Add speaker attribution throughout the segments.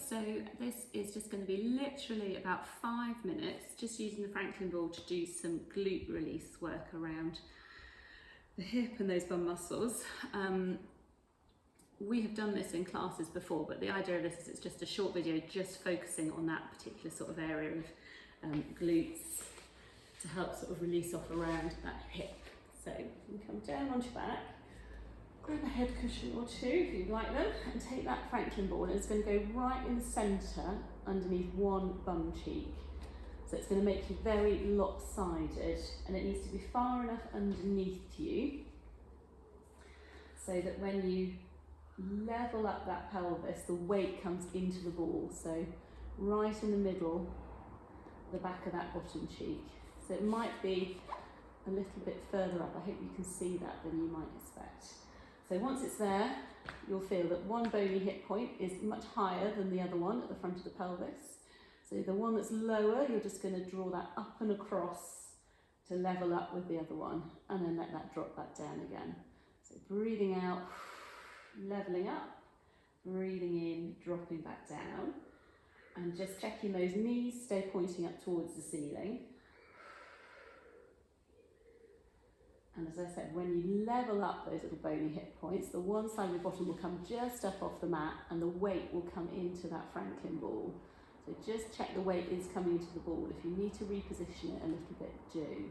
Speaker 1: so this is just going to be literally about 5 minutes, just using the Franklin ball to do some glute release work around the hip and those bum muscles. We have done this in classes before, but the idea of this is it's just a short video just focusing on that particular sort of area of glutes to help sort of release off around that hip. So you can come down onto your back, grab a head cushion or two if you'd like them, and take that Franklin ball, and it's going to go right in the centre underneath one bum cheek. So it's going to make you very lopsided, and it needs to be far enough underneath you so that when you level up that pelvis, the weight comes into the ball. So right in the middle, the back of that bottom cheek. So it might be a little bit further up. I hope you can see that than you might expect. So once it's there, you'll feel that one bony hip point is much higher than the other one at the front of the pelvis. So the one that's lower, you're just going to draw that up and across to level up with the other one, and then let that drop back down again. So breathing out, leveling up, breathing in, dropping back down, and just checking those knees stay pointing up towards the ceiling. And as I said, when you level up those little bony hip points, the one side of your bottom will come just up off the mat, and the weight will come into that Franklin ball. So just check the weight is coming into the ball. If you need to reposition it a little bit, do.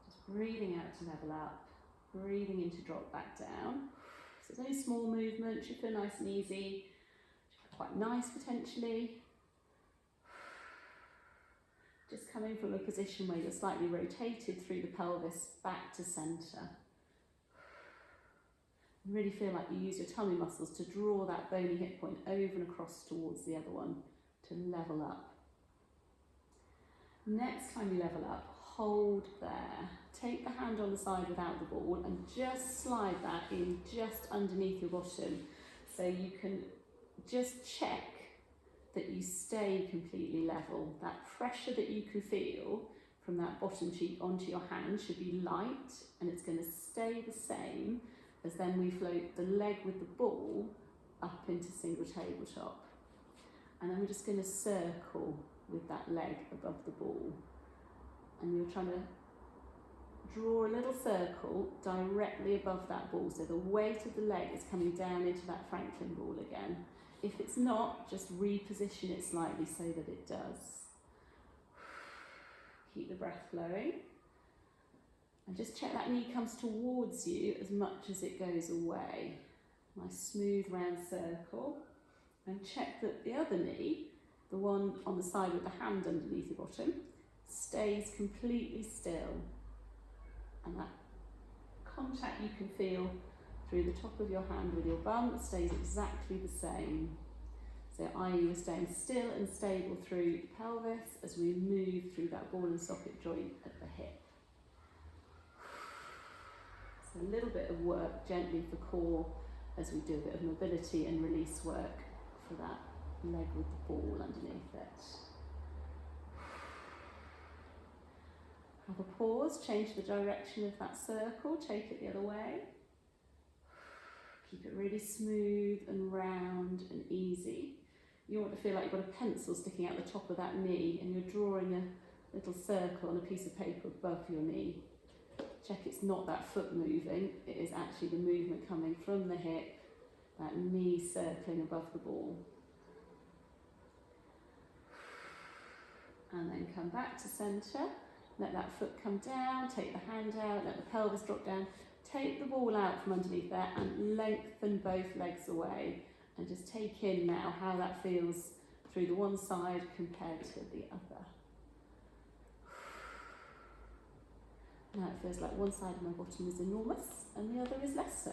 Speaker 1: Just breathing out to level up, breathing in to drop back down. So those small movements should feel nice and easy, quite nice potentially. Just coming from a position where you're slightly rotated through the pelvis back to centre. Really feel like you use your tummy muscles to draw that bony hip point over and across towards the other one to level up. Next time you level up, hold there. Take the hand on the side without the ball and just slide that in just underneath your bottom, so you can just check that you stay completely level. That pressure that you can feel from that bottom cheek onto your hand should be light, and it's going to stay the same as then we float the leg with the ball up into single tabletop. And then we're just going to circle with that leg above the ball. And you're trying to draw a little circle directly above that ball, so the weight of the leg is coming down into that Franklin ball again. If it's not, just reposition it slightly so that it does. Keep the breath flowing. And just check that knee comes towards you as much as it goes away. Nice smooth round circle. And check that the other knee, the one on the side with the hand underneath your bottom, stays completely still. And that contact you can feel through the top of your hand with your bum stays exactly the same. So i.e. you're staying still and stable through the pelvis as we move through that ball and socket joint at the hip. So a little bit of work gently for core as we do a bit of mobility and release work for that leg with the ball underneath it. Have a pause, change the direction of that circle, take it the other way. Keep it really smooth and round and easy. You want to feel like you've got a pencil sticking out the top of that knee, and you're drawing a little circle on a piece of paper above your knee. Check it's not that foot moving, it is actually the movement coming from the hip, that knee circling above the ball. And then come back to centre, let that foot come down, take the hand out, let the pelvis drop down, take the ball out from underneath there and lengthen both legs away, and just take in now how that feels through the one side compared to the other. Now it feels like one side of my bottom is enormous and the other is less so.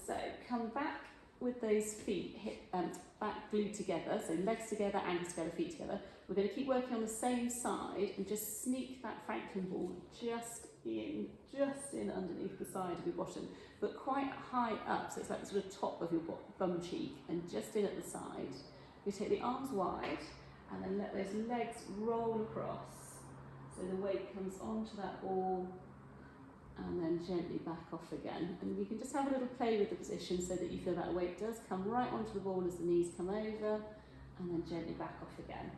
Speaker 1: So come back with those feet, hip, back glued together, so legs together, ankles together, feet together. We're going to keep working on the same side and just sneak that Franklin ball just in underneath the side of your bottom, but quite high up, so it's like the sort of top of your bum cheek, and just in at the side. You take the arms wide and then let those legs roll across, so the weight comes onto that ball and then gently back off again. And you can just have a little play with the position so that you feel that weight does come right onto the ball as the knees come over, and then gently back off again.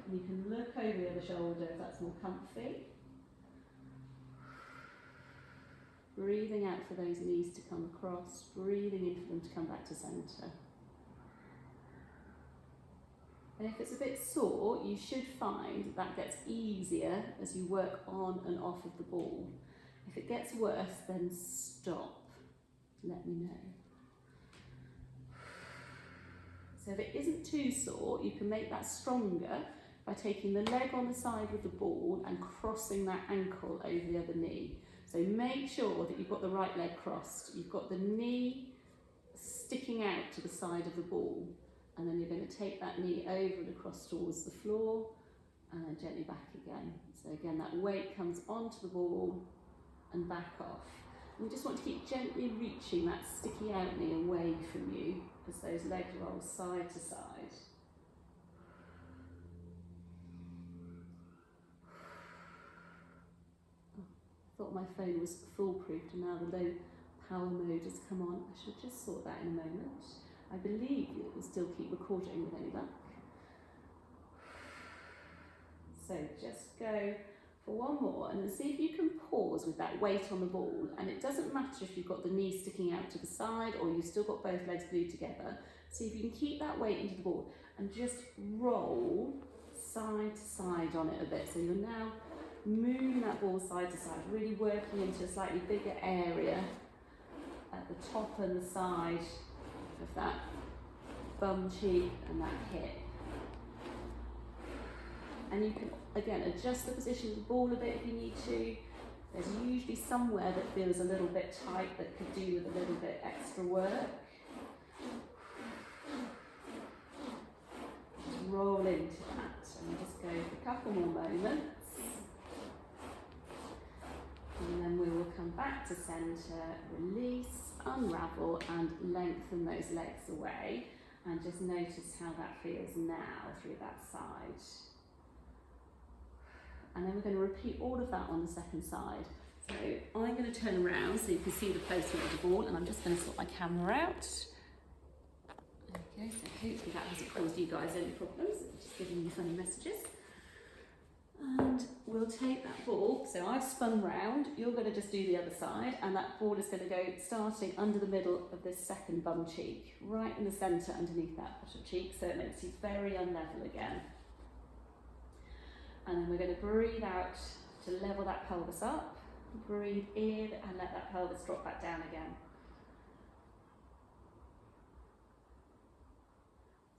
Speaker 1: And you can look over the other shoulder if that's more comfy. Breathing out for those knees to come across, breathing in for them to come back to centre. And if it's a bit sore, you should find that gets easier as you work on and off of the ball. If it gets worse, then stop. Let me know. So if it isn't too sore, you can make that stronger by taking the leg on the side with the ball and crossing that ankle over the other knee. So make sure that you've got the right leg crossed. You've got the knee sticking out to the side of the ball. And then you're going to take that knee over and across towards the floor and then gently back again. So again, that weight comes onto the ball and back off. And you just want to keep gently reaching that sticky out knee away from you as those legs roll side to side. I thought my phone was foolproof, and now the low power mode has come on. I should just sort that in a moment. I believe it will still keep recording with any luck. So just go for one more and then see if you can pause with that weight on the ball. And it doesn't matter if you've got the knee sticking out to the side or you've still got both legs glued together. See if you can keep that weight into the ball and just roll side to side on it a bit. So you're now moving that ball side to side, really working into a slightly bigger area at the top and the side of that bum cheek and that hip. And you can, again, adjust the position of the ball a bit if you need to. There's usually somewhere that feels a little bit tight that could do with a little bit extra work. Just roll into that and just go for a couple more moments. And then we will come back to centre, release, unravel and lengthen those legs away, and just notice how that feels now through that side. And then we're going to repeat all of that on the second side. So I'm going to turn around so you can see the placement of the ball, and I'm just going to sort my camera out. Okay, so hopefully that hasn't caused you guys any problems, it's just giving you funny messages. And we'll take that ball, so I've spun round, you're going to just do the other side, and that ball is going to go starting under the middle of this second bum cheek, right in the centre underneath that bottom cheek, so it makes you very unlevel again. And then we're going to breathe out to level that pelvis up, breathe in and let that pelvis drop back down again.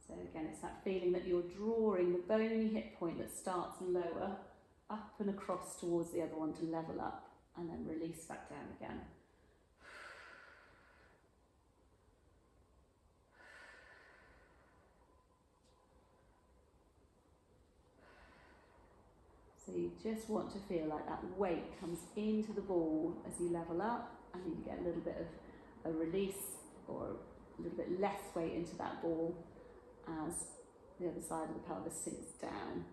Speaker 1: So again, it's that feeling that you're drawing the bony hip point that starts lower, up and across towards the other one to level up, and then release back down again. So you just want to feel like that weight comes into the ball as you level up, and then you get a little bit of a release or a little bit less weight into that ball as the other side of the pelvis sinks down.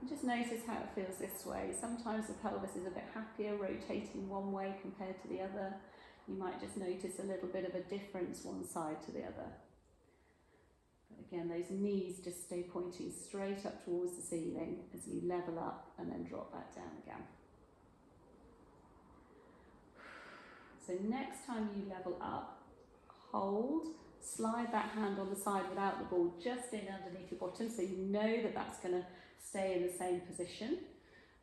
Speaker 1: And just notice how it feels this way. Sometimes the pelvis is a bit happier rotating one way compared to the other. You might just notice a little bit of a difference one side to the other. But again, those knees just stay pointing straight up towards the ceiling as you level up and then drop back down again. So next time you level up, hold, slide that hand on the side without the ball just in underneath your bottom, so you know that that's going to stay in the same position.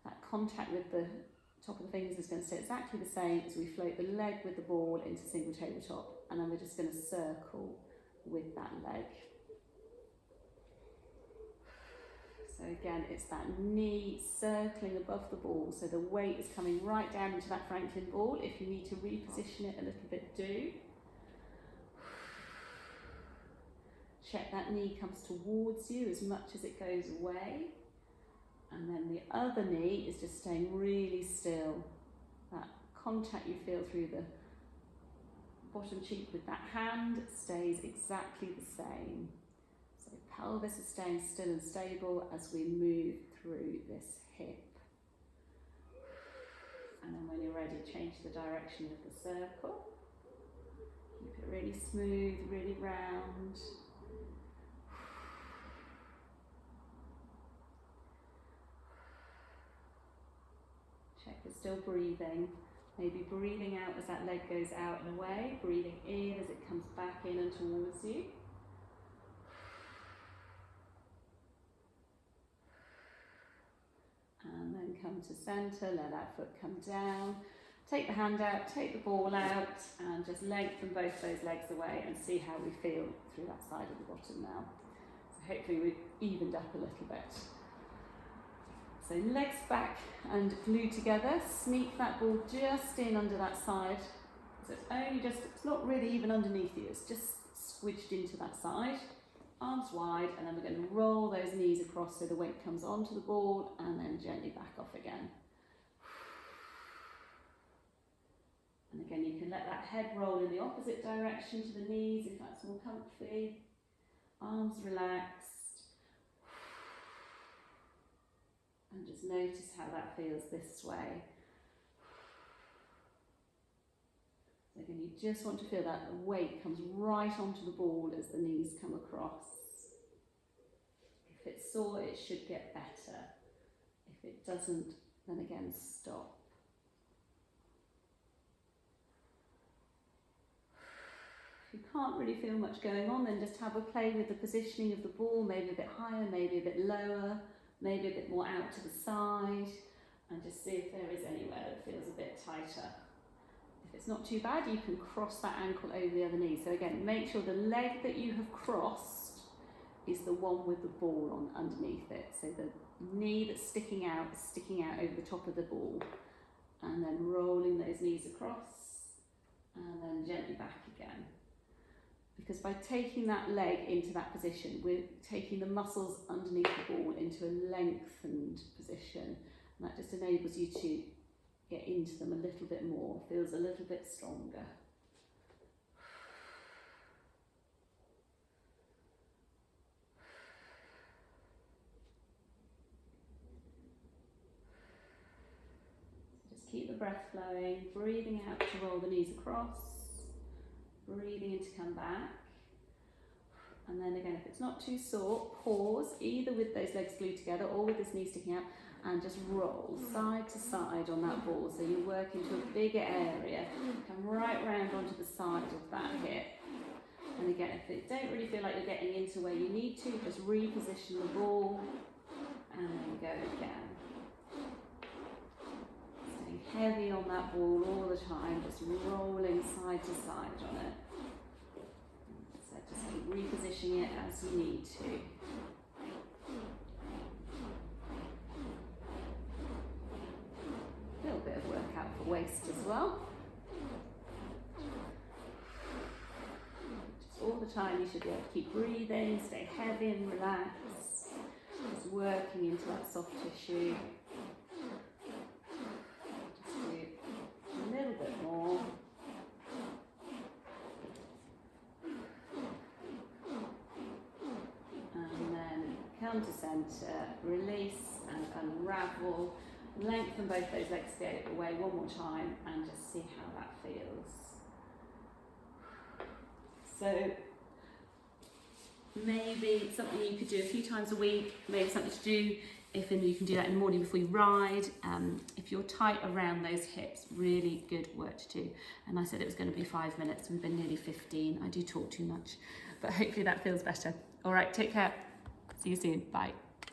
Speaker 1: That contact with the top of the fingers is going to stay exactly the same as we float the leg with the ball into single tabletop, and then we're just going to circle with that leg. So again, it's that knee circling above the ball, so the weight is coming right down into that Franklin ball. If you need to reposition it a little bit, do. Check that knee comes towards you as much as it goes away. And then the other knee is just staying really still. That contact you feel through the bottom cheek with that hand stays exactly the same. So pelvis is staying still and stable as we move through this hip. And then when you're ready, change the direction of the circle. Keep it really smooth, really round. Check you're still breathing. Maybe breathing out as that leg goes out and away, breathing in as it comes back in and towards you. And then come to centre, let that foot come down. Take the hand out, take the ball out, and just lengthen both those legs away and see how we feel through that side of the bottom now. So hopefully we've evened up a little bit. So legs back and glued together, sneak that ball just in under that side. So it's only just, it's not really even underneath you, it's just squidged into that side. Arms wide, and then we're going to roll those knees across so the weight comes onto the ball and then gently back off again. And again, you can let that head roll in the opposite direction to the knees if that's more comfy. Arms relaxed. And just notice how that feels this way. So again, you just want to feel that the weight comes right onto the ball as the knees come across. If it's sore, it should get better. If it doesn't, then again, stop. If you can't really feel much going on, then just have a play with the positioning of the ball, maybe a bit higher, maybe a bit lower, maybe a bit more out to the side, and just see if there is anywhere that feels a bit tighter. If it's not too bad, you can cross that ankle over the other knee. So again, make sure the leg that you have crossed is the one with the ball on underneath it. So the knee that's sticking out is sticking out over the top of the ball, and then rolling those knees across, and then gently back again. Because by taking that leg into that position, we're taking the muscles underneath the ball into a lengthened position. And that just enables you to get into them a little bit more, feels a little bit stronger. So just keep the breath flowing, breathing out to roll the knees across. Breathing in to come back. And then again, if it's not too sore, pause, either with those legs glued together or with this knee sticking out, and just roll side to side on that ball. So you work into a bigger area, come right round onto the side of that hip. And again, if you don't really feel like you're getting into where you need to, just reposition the ball and then go again. Heavy on that ball all the time, just rolling side to side on it. So just keep repositioning it as you need to. A little bit of workout for waist as well. Just all the time you should be able to keep breathing, stay heavy and relaxed. Just working into that soft tissue. Come to centre, release and unravel, lengthen both those legs away one more time and just see how that feels. So maybe something you could do a few times a week, maybe something to do if you can do that in the morning before you ride. If you're tight around those hips, really good work to do. And I said it was going to be 5 minutes, we've been nearly 15. I do talk too much, but hopefully that feels better. All right, take care. See you soon. Bye.